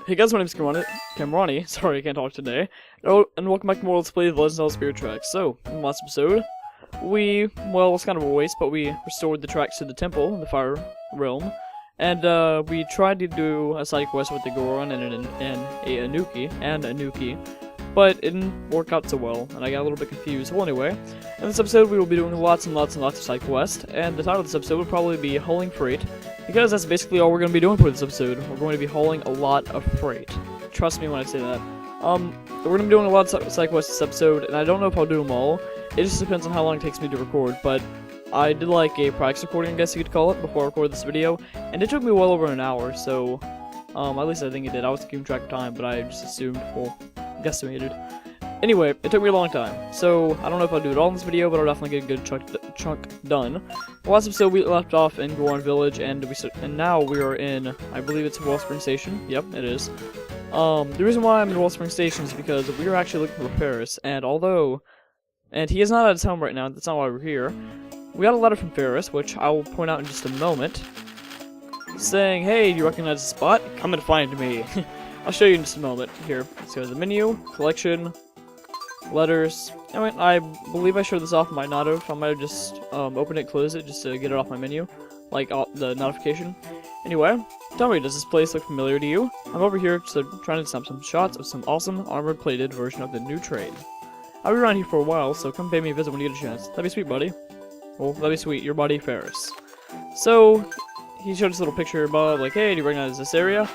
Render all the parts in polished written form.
Hey guys, my name's Kamrani. Sorry, I can't talk today. Oh, and welcome back to more Let's Play The Legend of Zelda Spirit Tracks. So, in the last episode, well, it's kind of a waste, but we restored the tracks to the temple in the Fire Realm. And, we tried to do a side quest with the Goron and a Anuki, but it didn't work out so well, and I got a little bit confused. Well, anyway, in this episode, we will be doing lots and lots of side quests, and the title of this episode will probably be Hauling Freight, because that's basically all we're going to be doing for this episode. We're going to be hauling a lot of freight. Trust me when I say that. We're going to be doing a lot of side quests this episode, and I don't know if I'll do them all. It just depends on how long it takes me to record, but I did like a practice recording, I guess you could call it, before I recorded this video, and it took me well over an hour, so, at least I think it did. I was keeping track of time, but I just assumed, well, guesstimated. Anyway, it took me a long time, so I don't know if I'll do it all in this video, but I'll definitely get a good chunk done. Last episode we left off in Goron Village, and now we are in, I believe it's Wellspring Station. Yep, it is. The reason why I'm in Wellspring Station is because we are actually looking for Ferris, and he is not at his home right now. That's not why we're here. We got a letter from Ferris, which I will point out in just a moment, saying, "Hey, do you recognize the spot? Come and find me." I'll show you in just a moment. Here, let's go to the menu, collection, letters. I believe I showed this off, might not have. I might have just opened it, closed it, just to get it off my menu, like the notification. Anyway, tell me, does this place look familiar to you? I'm over here trying to snap some shots of some awesome armored-plated version of the new train. I'll be around here for a while, so come pay me a visit when you get a chance. That'd be sweet, buddy. Well, that'd be sweet. Your buddy, Ferris. So, he showed us a little picture above, like, hey, do you recognize this area?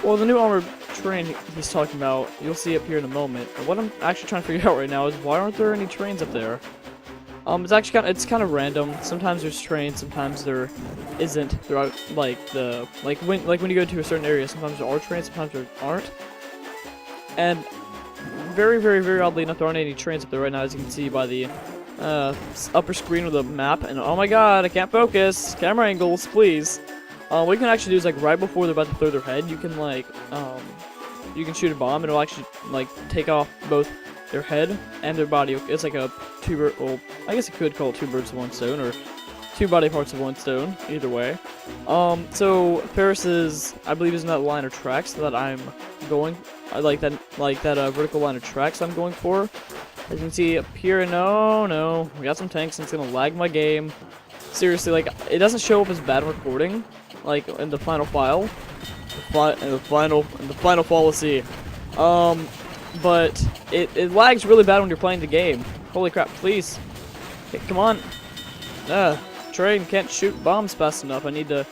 Well, the new armored train he's talking about, you'll see up here in a moment. And what I'm actually trying to figure out right now is why aren't there any trains up there? It's kind of random. Sometimes there's trains, sometimes there isn't. There are like when you go to a certain area, sometimes there are trains, sometimes there aren't. And very, very, very oddly enough, there aren't any trains up there right now, as you can see by the upper screen of the map. And oh my god, I can't focus. Camera angles, please. What you can actually do is, like, right before they're about to throw their head, you can, like, you can shoot a bomb, and it'll actually, like, take off both their head and their body. It's like a well, I guess you could call it two birds with one stone, or two body parts of one stone, either way. So, Ferris is, I believe, is in that line of tracks that I'm going, like that vertical line of tracks I'm going for. As you can see up here, no, we got some tanks, and it's gonna lag my game. Seriously, like, it doesn't show up as bad recording, like, in the final file, in the final policy, but it lags really bad when you're playing the game. Holy crap, please, okay, come on, train can't shoot bombs fast enough. I need to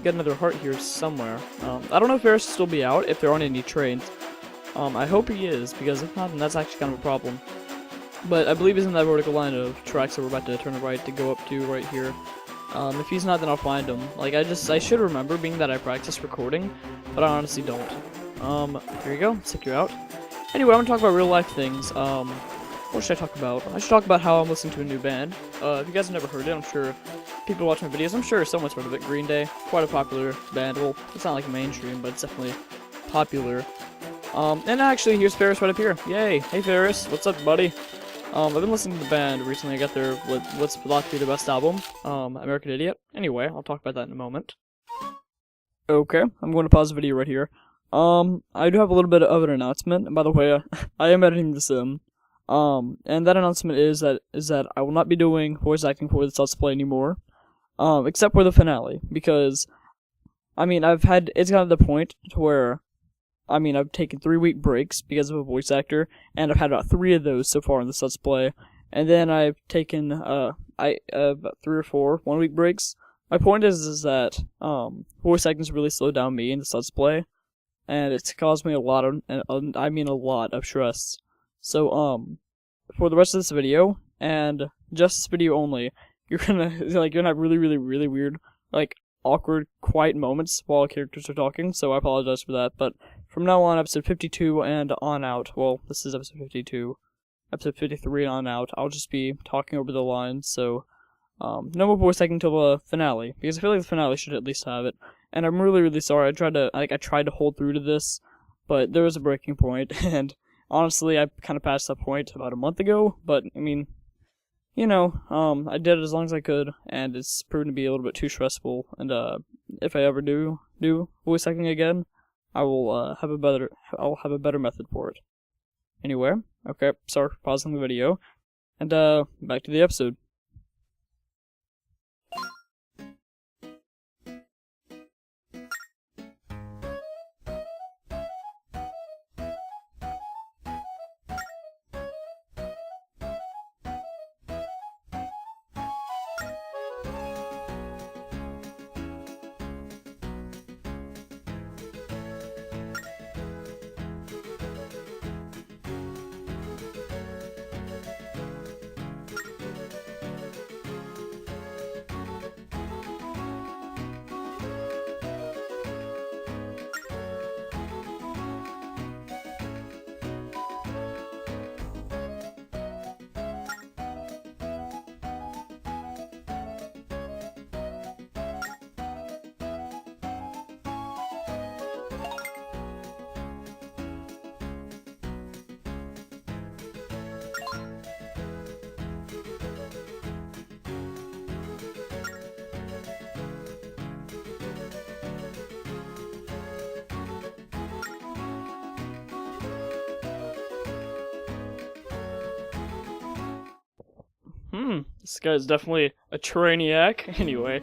get another heart here somewhere. I don't know if Ferris will still be out, if there aren't any trains. I hope he is, because if not, then that's actually kind of a problem. But I believe he's in that vertical line of tracks that we're about to turn right to go up to right here. If he's not, then I'll find him. Like, I should remember, being that I practice recording, but I honestly don't. Here you go, let's check you out. Anyway, I'm gonna talk about real life things. What should I talk about? I should talk about how I'm listening to a new band. If you guys have never heard it, I'm sure people watch my videos, I'm sure someone's heard of it. Green Day, quite a popular band. Well, it's not like mainstream, but it's definitely popular. And actually, here's Ferris right up here. Yay! Hey Ferris, what's up, buddy? I've been listening to the band recently. I got their, what's thought to be the best album, American Idiot. Anyway, I'll talk about that in a moment. Okay, I'm going to pause the video right here. I do have a little bit of an announcement, and by the way, I am editing this in. And that announcement is that I will not be doing voice acting for this Let's Play anymore, except for the finale, because, I mean, it's gotten to the point to where, I've taken 3-week breaks because of a voice actor, and I've had about 3 of those so far in this Let's Play. And then I've taken, about 3 or 4 1-week breaks. My point is that, voice acting's really slowed down me in this Let's Play, and it's caused me a lot of stress. So, for the rest of this video, and just this video only, you're gonna have really, really, really weird, like, awkward, quiet moments while characters are talking, so I apologize for that. But from now on, episode 52 and on out, well, this is episode 52, episode 53 and on out, I'll just be talking over the lines, so, no more voice acting until the finale, because I feel like the finale should at least have it. And I'm really, really sorry. I tried to hold through to this, but there was a breaking point, and honestly, I kind of passed that point about a month ago, but, I mean, you know, I did it as long as I could, and it's proven to be a little bit too stressful, and, if I ever do voice acting again, I'll have a better method for it. Anyway, okay, sorry for pausing the video, and back to the episode. This guy's definitely a trainiac. Anyway,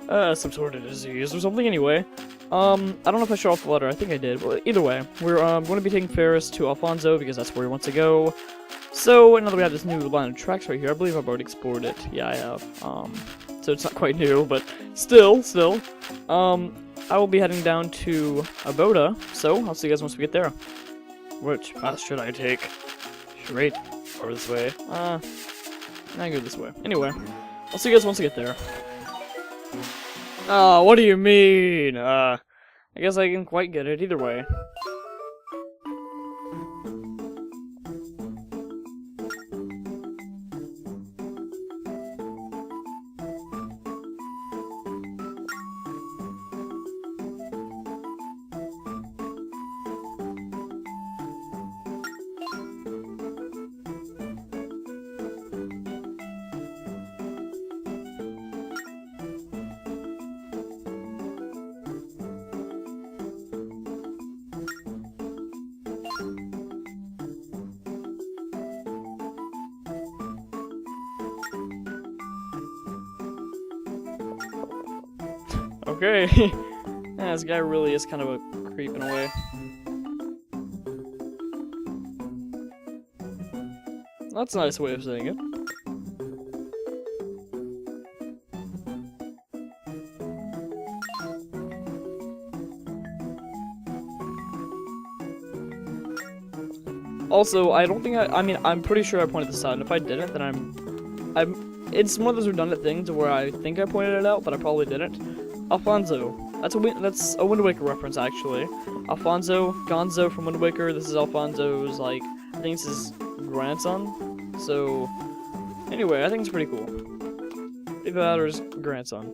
some sort of disease or something. Anyway, I don't know if I showed off the letter. I think I did. Well, either way, we're going to be taking Ferris to Alfonso because that's where he wants to go. So now that we have this new line of tracks right here, I believe I've already explored it. Yeah, I have. So it's not quite new, but still. I will be heading down to Aboda. So I'll see you guys once we get there. Which path should I take? Straight or this way? I go this way. Anyway, I'll see you guys once I get there. What do you mean? I guess I can quite get it either way. Okay. Yeah, this guy really is kind of a creep in a way. That's a nice way of saying it. Also, I don't think I mean, I'm pretty sure I pointed this out, and if I didn't, then it's one of those redundant things where I think I pointed it out, but I probably didn't. Alfonso. That's a Wind Waker reference, actually. Alfonso, Gonzo from Wind Waker. This is Alfonso's, like, I think it's his grandson. So, anyway, I think it's pretty cool. Either that or his grandson.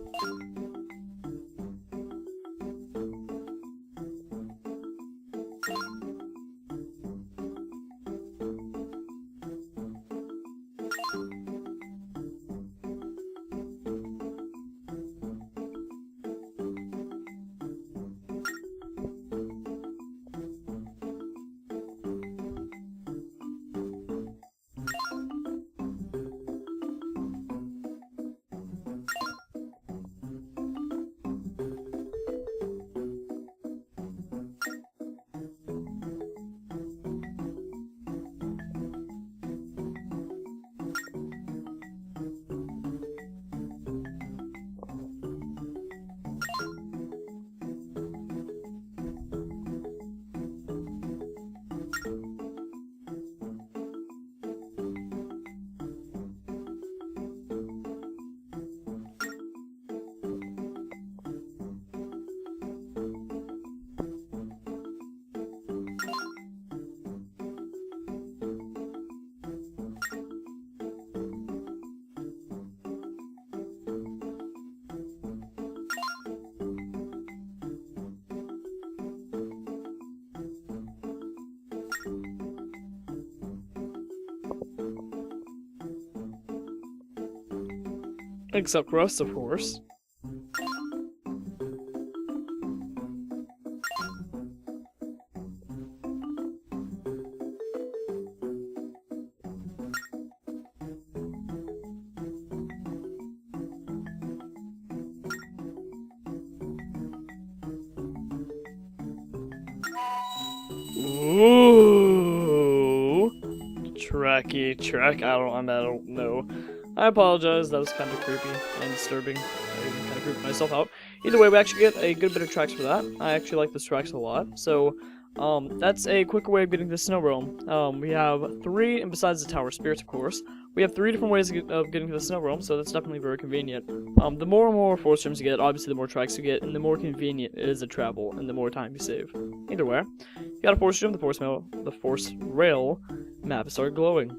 Except Rust, of course. Ooh, tracky track. I don't know. I apologize. That was kind of creepy and disturbing. I even kind of creeped myself out. Either way, we actually get a good bit of tracks for that. I actually like those tracks a lot. So, that's a quicker way of getting to the snow realm. We have 3, and besides the tower spirits, of course, we have 3 different ways of getting to the snow realm. So that's definitely very convenient. The more and more forest gems you get, obviously the more tracks you get, and the more convenient it is to travel, and the more time you save. Either way, you got a forest gem. The force rail map has started glowing.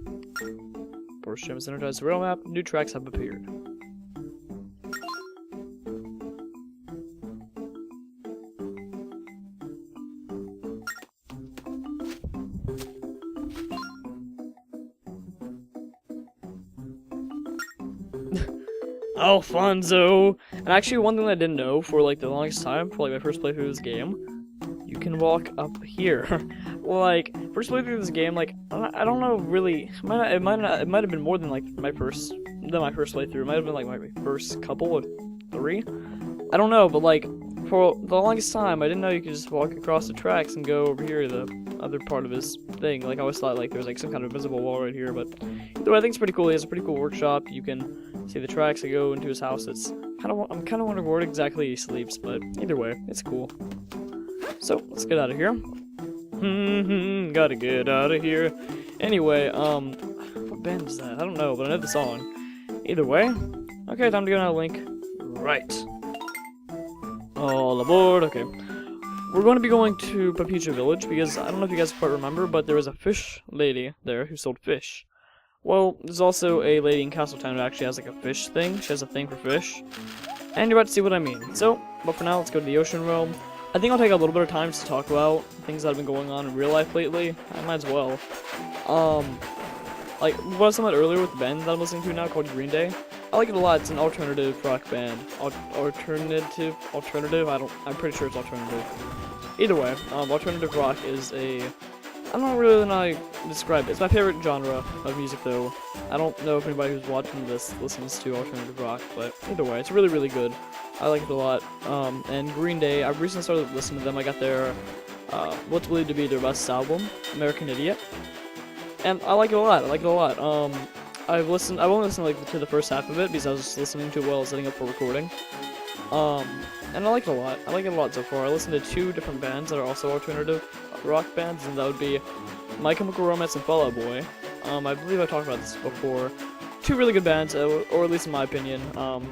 Forest gem has energized the rail map. New tracks have appeared. Alfonso! And actually, one thing I didn't know for like the longest time, for like my first playthrough of this game, you can walk up here. Like, first playthrough of this game, like, I don't know really. It might have been more than like my first playthrough. It might have been like my first couple or 3. I don't know, but like for the longest time, I didn't know you could just walk across the tracks and go over here to the other part of his thing. Like, I always thought like there was like some kind of invisible wall right here, but either way, I think it's pretty cool. He has a pretty cool workshop. You can see the tracks that go into his house. I'm kind of wondering where exactly he sleeps, but either way, it's cool. So let's get out of here. Gotta get out of here. Anyway, what band is that? I don't know, but I know the song. Either way, okay, time to go now, Link. Right. All aboard. Okay. We're going to be going to Papicha Village because I don't know if you guys quite remember, but there was a fish lady there who sold fish. Well, there's also a lady in Castletown who actually has like a fish thing. She has a thing for fish. And you're about to see what I mean. So, but for now, let's go to the Ocean Realm. I think I'll take a little bit of time just to talk about things that have been going on in real life lately. I might as well. Like what I was talking about earlier with the band that I'm listening to now called Green Day. I like it a lot. It's an alternative rock band. Alternative? I'm pretty sure it's alternative. Either way, alternative rock is I don't really know how to describe it. It's my favorite genre of music, though. I don't know if anybody who's watching this listens to alternative rock, but either way, it's really, really good. I like it a lot. And Green Day, I've recently started listening to them. I got their, what's believed to be their best album, American Idiot. And I like it a lot. I've only listened like to the first half of it because I was just listening to it while I was setting up for recording. And I like it a lot. I like it a lot so far. I listened to 2 different bands that are also alternative rock bands, and that would be My Chemical Romance and Fall Out Boy. I believe I talked about this before. 2 really good bands, or at least in my opinion.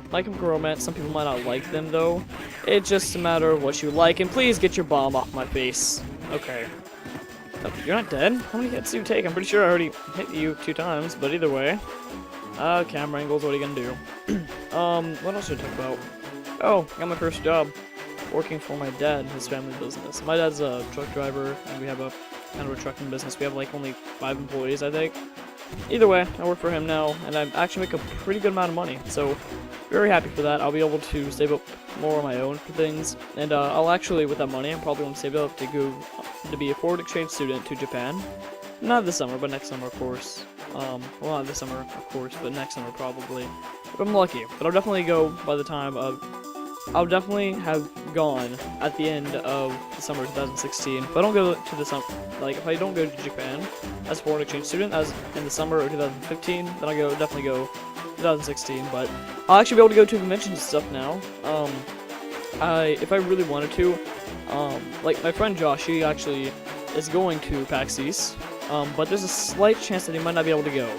My Chemical Romance, some people might not like them though. It's just a matter of what you like, and please get your bomb off my face. Okay. Oh, you're not dead? How many hits do you take? I'm pretty sure I already hit you 2 times, but either way. Camera angles, what are you gonna do? What else should I talk about? Oh, I got my first job. Working for my dad and his family business. My dad's a truck driver, and we have a kind of a trucking business. We have like only 5 employees, I think. Either way, I work for him now, and I actually make a pretty good amount of money, so very happy for that. I'll be able to save up more on my own for things, and I'll actually, with that money, I'm probably going to save it up to go to be a foreign exchange student to Japan. Not this summer, but next summer, of course. Well, not this summer, of course, but next summer, probably. If I'm lucky. But I'll definitely go by the time of... I'll definitely have gone at the end of the summer 2016. If I don't go to the summer, like if I don't go to Japan as a foreign exchange student as in the summer of 2015, then I'll definitely go 2016. But I'll actually be able to go to conventions and stuff now. If I really wanted to, like my friend Josh, he actually is going to PAX East, but there's a slight chance that he might not be able to go.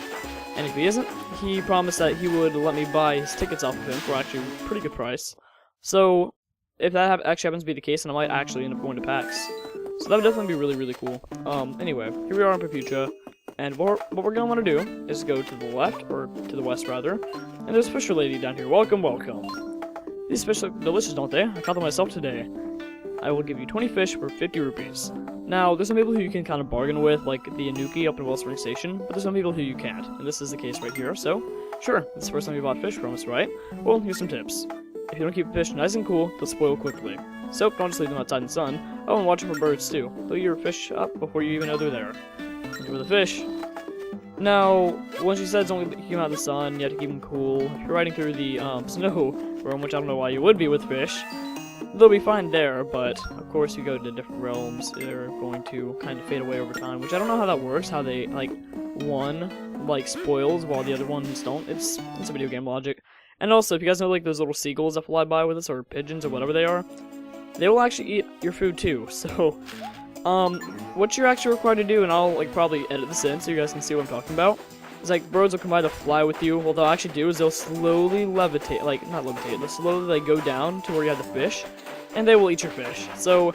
And if he isn't, he promised that he would let me buy his tickets off of him for actually a pretty good price. So, if that actually happens to be the case, then I might actually end up going to PAX. So that would definitely be really, really cool. Anyway, here we are in Papucha, and what we're gonna want to do is go to the left, or to the west rather, and there's a fisher lady down here. Welcome, welcome. These fish look delicious, don't they? I caught them myself today. I will give you 20 fish for 50 rupees. Now, there's some people who you can kind of bargain with, like the Anuki up in Wellspring Station, but there's some people who you can't, and this is the case right here, so, sure, this is the first time you bought fish from us, right? Well, here's some tips. If you don't keep fish nice and cool, they'll spoil quickly. So, don't just leave them outside in the sun. Oh, and watch for birds too. They'll eat your fish up before you even know they're there. Enjoy the fish. Now, when she says don't keep them out in the sun, you have to keep them cool. If you're riding through the snow room, which I don't know why you would be with fish, they'll be fine there, but of course you go to different realms, they're going to kind of fade away over time, which I don't know how that works, how they, like, one, like, spoils while the other ones don't. It's a video game logic. And also, if you guys know, like, those little seagulls that fly by with us, or pigeons, or whatever they are, they will actually eat your food too, so, what you're actually required to do, and I'll, like, probably edit this in so you guys can see what I'm talking about, is, like, birds will come by to fly with you. What they'll actually do is they'll slowly levitate, like, not levitate, they'll slowly, like, go down to where you have the fish, and they will eat your fish. So,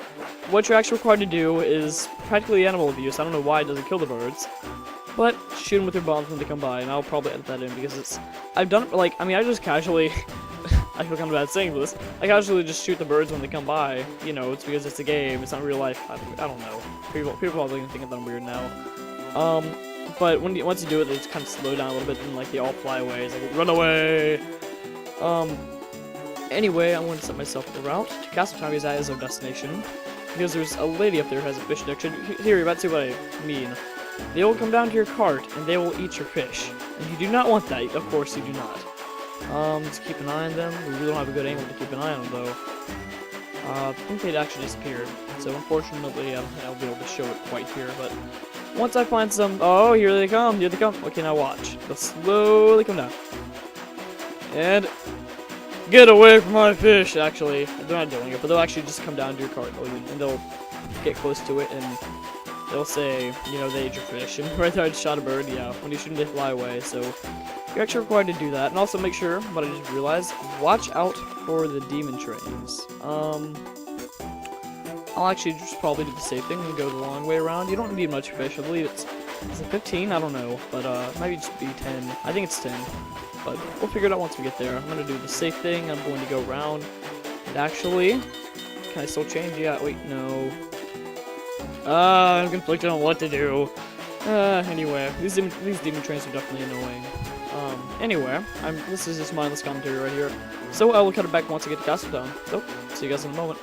what you're actually required to do is practically animal abuse. I don't know why it doesn't kill the birds, but shoot them with your bombs when they come by, and I'll probably edit that in because it's, I've done it, like, I mean, I just casually, I feel kind of bad saying this, I casually just shoot the birds when they come by, you know, it's because it's a game, it's not real life, I don't know, people probably think that I'm weird now, but once you do it, they just kind of slow down a little bit, and, like, they all fly away, it's like, run away, anyway, I want to set myself the route to Castle Town because that is our destination, because there's a lady up there who has a fish addiction. Here, you're about to see what I mean. They will come down to your cart, and they will eat your fish. And you do not want that, of course you do not. Let's keep an eye on them. We really don't have a good angle to keep an eye on them, though. I think they'd actually disappeared, so unfortunately I don't think I'll be able to show it quite here, but once I find some... Oh, here they come, here they come. Okay, now watch. They'll slowly come down. And... Get away from my fish, actually. They're not doing it, but they'll actually just come down to your cart, and they'll get close to it, and they'll say, you know, they ate your fish, and right there I just shot a bird, yeah, when you shoot them, they fly away, so you're actually required to do that, and also make sure, what I just realized, watch out for the demon trains. I'll actually just probably do the safe thing and go the long way around. You don't need much fish, I believe is it 15? I don't know, but maybe just be 10. I think it's 10. But we'll figure it out once we get there. I'm going to do the safe thing. I'm going to go around. And actually, can I still change? Yeah, wait, no. I'm conflicted on what to do. Anyway, these demon trains are definitely annoying. Anyway, this is just mindless commentary right here. So I will cut it back once I get to Castle Town. So, see you guys in a moment.